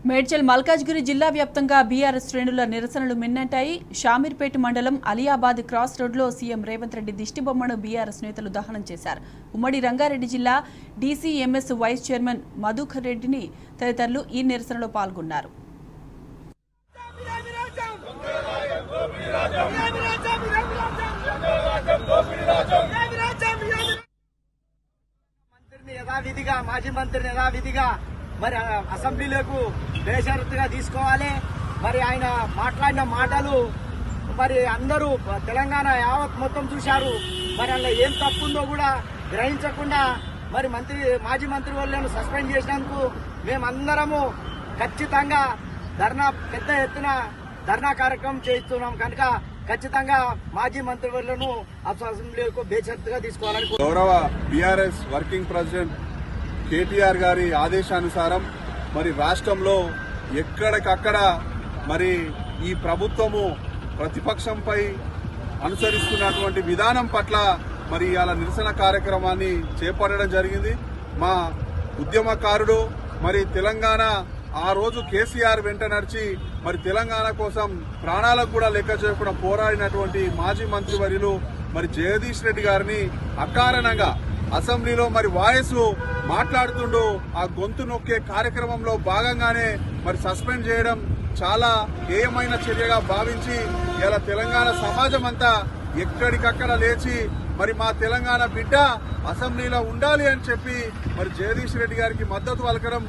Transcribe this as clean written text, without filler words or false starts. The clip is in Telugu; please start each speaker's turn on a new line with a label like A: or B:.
A: మేడ్చల్ మల్కాజ్గిరి జిల్లా వ్యాప్తంగా బీఆర్ఎస్ శ్రేణుల నిరసనలు మిన్నంటాయి. షామీర్పేట మండలం అలియాబాద్ క్రాస్ రోడ్లో సీఎం రేవంత్ రెడ్డి దిష్టిబొమ్మను బీఆర్ఎస్ నేతలు దహనం చేశారు. ఉమ్మడి రంగారెడ్డి జిల్లా డీసీఎంఎస్ వైస్ చైర్మన్ మధుకర్ రెడ్డిని తదితరులు ఈ నిరసనలో పాల్గొన్నారు.
B: మాజీ మంత్రిని యథావిధిగా మరి అసెంబ్లీలోకి బేషరతుగా తీసుకోవాలి. మరి ఆయన మాట్లాడిన మాటలు మరి అందరూ తెలంగాణ యావత్ మొత్తం చూశారు. మరి అందులో ఏం తప్పుందో కూడా గ్రహించకుండా మరి మాజీ మంత్రి వాళ్ళను సస్పెండ్ చేసినందుకు మేమందరము ఖచ్చితంగా పెద్ద ఎత్తున ధర్నా కార్యక్రమం చేస్తున్నాం. కనుక ఖచ్చితంగా మాజీ మంత్రి వాళ్ళను అసెంబ్లీకు బేషరతుగా తీసుకోవాలని
C: గౌరవ బీఆర్ఎస్ వర్కింగ్ ప్రెసిడెంట్ కేటీఆర్ గారి ఆదేశానుసారం మరి రాష్ట్రంలో ఎక్కడికక్కడ మరి ఈ ప్రభుత్వము ప్రతిపక్షంపై అనుసరిస్తున్నటువంటి విధానం పట్ల మరి ఇవాళ నిరసన కార్యక్రమాన్ని చేపట్టడం జరిగింది. మా ఉద్యమకారుడు మరి తెలంగాణ ఆ రోజు కేసీఆర్ వెంట నడిచి మరి తెలంగాణ కోసం ప్రాణాలకు కూడా లెక్క చేయకుండా పోరాడినటువంటి మాజీ మంత్రివర్యులు మరి జగదీష్ రెడ్డి గారిని అకారణంగా అసెంబ్లీలో మరి వాయిస్ మాట్లాడుతుండూ ఆ గొంతు నొక్కే కార్యక్రమంలో భాగంగానే మరి సస్పెండ్ చేయడం చాలా హేయమైన చర్యగా భావించి ఇలా తెలంగాణ సమాజం అంతా ఎక్కడికక్కడ లేచి మరి మా తెలంగాణ బిడ్డ అసెంబ్లీలో ఉండాలి అని చెప్పి మరి జగదీష్ రెడ్డి గారికి మద్దతు పలకడం